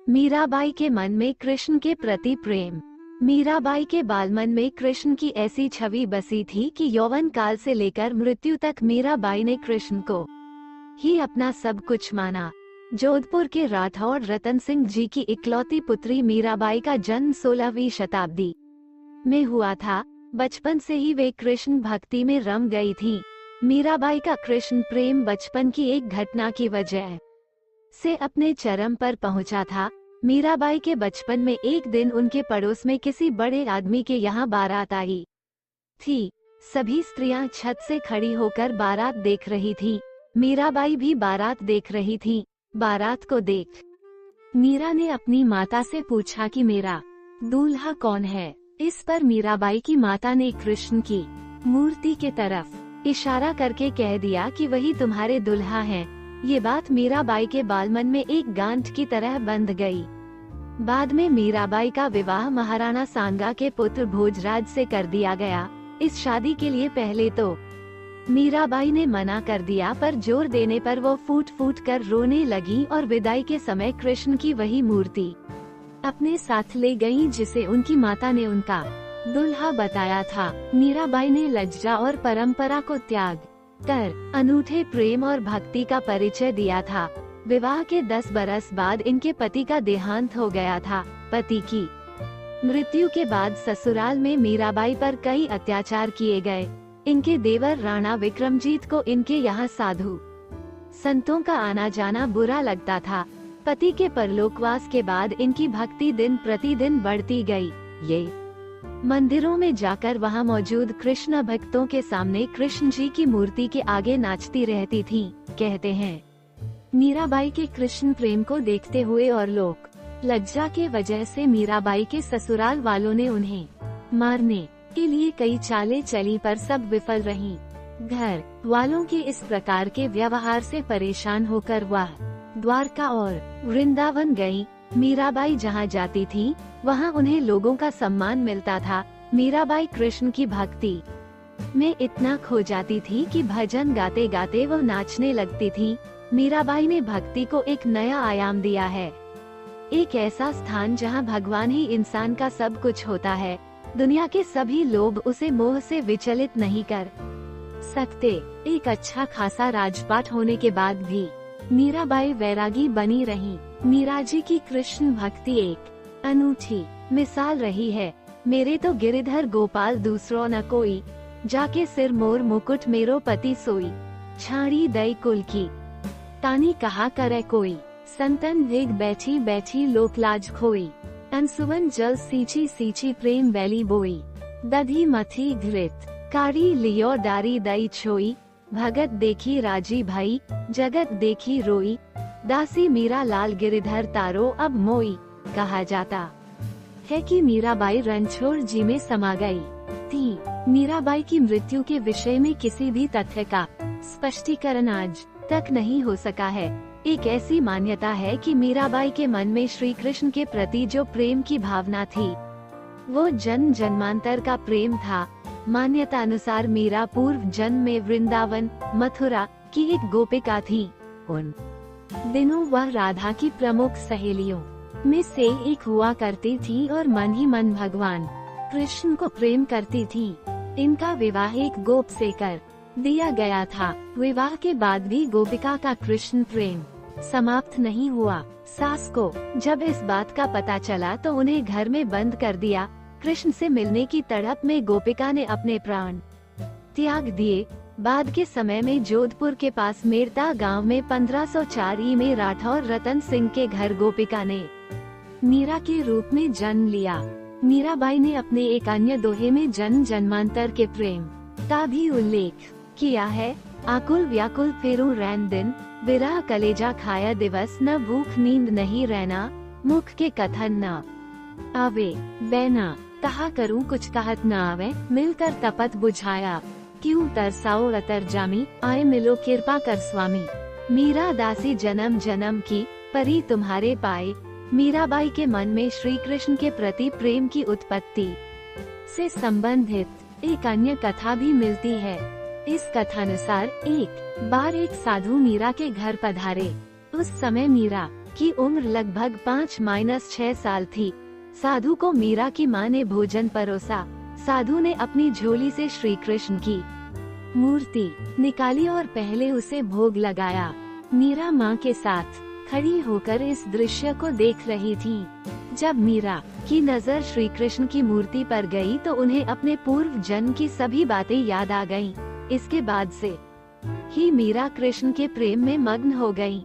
मीराबाई के मन में कृष्ण के प्रति प्रेम। मीराबाई के बालमन में कृष्ण की ऐसी छवि बसी थी कि यौवन काल से लेकर मृत्यु तक मीराबाई ने कृष्ण को ही अपना सब कुछ माना। जोधपुर के राठौड़ रतन सिंह जी की इकलौती पुत्री मीराबाई का जन्म 16वीं शताब्दी में हुआ था। बचपन से ही वे कृष्ण भक्ति में रम गई थीं। मीराबाई का कृष्ण प्रेम बचपन की एक घटना की वजह से अपने चरम पर पहुंचा था। मीराबाई के बचपन में एक दिन उनके पड़ोस में किसी बड़े आदमी के यहाँ बारात आई थी। सभी स्त्रियां छत से खड़ी होकर बारात देख रही थी। मीराबाई भी बारात देख रही थी। बारात को देख मीरा ने अपनी माता से पूछा कि मेरा दूल्हा कौन है। इस पर मीराबाई की माता ने कृष्ण की मूर्ति के तरफ इशारा करके कह दिया कि वही तुम्हारे दूल्हा हैं। ये बात मीराबाई के बालमन में एक गांठ की तरह बंध गई। बाद में मीराबाई का विवाह महाराणा सांगा के पुत्र भोजराज से कर दिया गया। इस शादी के लिए पहले तो मीराबाई ने मना कर दिया, पर जोर देने पर वो फूट फूट कर रोने लगी और विदाई के समय कृष्ण की वही मूर्ति अपने साथ ले गई जिसे उनकी माता ने उनका दूल्हा बताया था। मीराबाई ने लज्जा और परंपरा को त्याग कर अनूठे प्रेम और भक्ति का परिचय दिया था। विवाह के 10 बरस बाद इनके पति का देहांत हो गया था। पति की मृत्यु के बाद ससुराल में मीराबाई पर कई अत्याचार किए गए। इनके देवर राणा विक्रमजीत को इनके यहाँ साधु संतों का आना जाना बुरा लगता था। पति के परलोकवास के बाद इनकी भक्ति दिन प्रतिदिन बढ़ती गई। ये मंदिरों में जाकर वहां मौजूद कृष्ण भक्तों के सामने कृष्ण जी की मूर्ति के आगे नाचती रहती थीं। कहते हैं मीराबाई के कृष्ण प्रेम को देखते हुए और लोक लज्जा के वजह से मीराबाई के ससुराल वालों ने उन्हें मारने के लिए कई चालें चली, पर सब विफल रहीं। घर वालों के इस प्रकार के व्यवहार से परेशान होकर वह द्वारका और वृंदावन गई। मीराबाई जहाँ जाती थी वहाँ उन्हें लोगों का सम्मान मिलता था। मीराबाई कृष्ण की भक्ति में इतना खो जाती थी कि भजन गाते गाते वो नाचने लगती थी। मीराबाई ने भक्ति को एक नया आयाम दिया है, एक ऐसा स्थान जहाँ भगवान ही इंसान का सब कुछ होता है। दुनिया के सभी लोग उसे मोह से विचलित नहीं कर सकते। एक अच्छा खासा राजपाट होने के बाद भी मीराबाई वैरागी बनी रही। मीरा जी की कृष्ण भक्ति एक अनूठी मिसाल रही है। मेरे तो गिरिधर गोपाल दूसरो न कोई, जाके सिर मोर मुकुट मेरो पति सोई, छाड़ी दई कुल की तानी कहा करे कोई, संतन वेग बैठी बैठी लोक लाज खोई, अनसुवन जल सींची सींची प्रेम बैली बोई, दधी मथी घृत कारी लियो डारी दई छोई, भगत देखी राजी भई जगत देखी रोई, दासी मीरा लाल गिरिधर तारो अब मोई। कहा जाता है कि मीराबाई रणछोड़ जी में समा गई थी। मीराबाई की मृत्यु के विषय में किसी भी तथ्य का स्पष्टीकरण आज तक नहीं हो सका है। एक ऐसी मान्यता है कि मीराबाई के मन में श्री कृष्ण के प्रति जो प्रेम की भावना थी वो जन्म जन्मांतर का प्रेम था। मान्यता अनुसार मीरा पूर्व जन्म में वृंदावन मथुरा की एक गोपिका थी। उन दिनों वह राधा की प्रमुख सहेलियों में से एक हुआ करती थी और मन ही मन भगवान कृष्ण को प्रेम करती थी। इनका विवाह एक गोप से कर दिया गया था। विवाह के बाद भी गोपिका का कृष्ण प्रेम समाप्त नहीं हुआ। सास को जब इस बात का पता चला तो उन्हें घर में बंद कर दिया। कृष्ण से मिलने की तड़प में गोपिका ने अपने प्राण त्याग दिए। बाद के समय में जोधपुर के पास मेरता गांव में 1504 ई में राठौर रतन सिंह के घर गोपिका ने मीरा के रूप में जन्म लिया। मीराबाई ने अपने एक अन्य दोहे में जन्म जन्मांतर के प्रेम का भी उल्लेख किया है। आकुल व्याकुल फेरू रैन दिन, विरह कलेजा खाया दिवस, न भूख नींद नहीं रहना, मुख के कथन न आवे बैना, कहा करूं कुछ कहत न आवे, मिलकर तपत बुझाया, क्यों तरसाओ अतर जामी, आए मिलो कृपा कर स्वामी। मीरा दासी जन्म जन्म की, परी तुम्हारे पाए। मीराबाई के मन में श्री कृष्ण के प्रति प्रेम की उत्पत्ति से संबंधित एक अन्य कथा भी मिलती है। इस कथानुसार एक बार एक साधु मीरा के घर पधारे। उस समय मीरा की उम्र लगभग 5-6 साल थी। साधु को मीरा की मां ने भोजन परोसा। साधु ने अपनी झोली से श्री कृष्ण की मूर्ति निकाली और पहले उसे भोग लगाया। मीरा मां के साथ खड़ी होकर इस दृश्य को देख रही थी। जब मीरा की नजर श्री कृष्ण की मूर्ति पर गई तो उन्हें अपने पूर्व जन्म की सभी बातें याद आ गईं। इसके बाद से ही मीरा कृष्ण के प्रेम में मग्न हो गईं।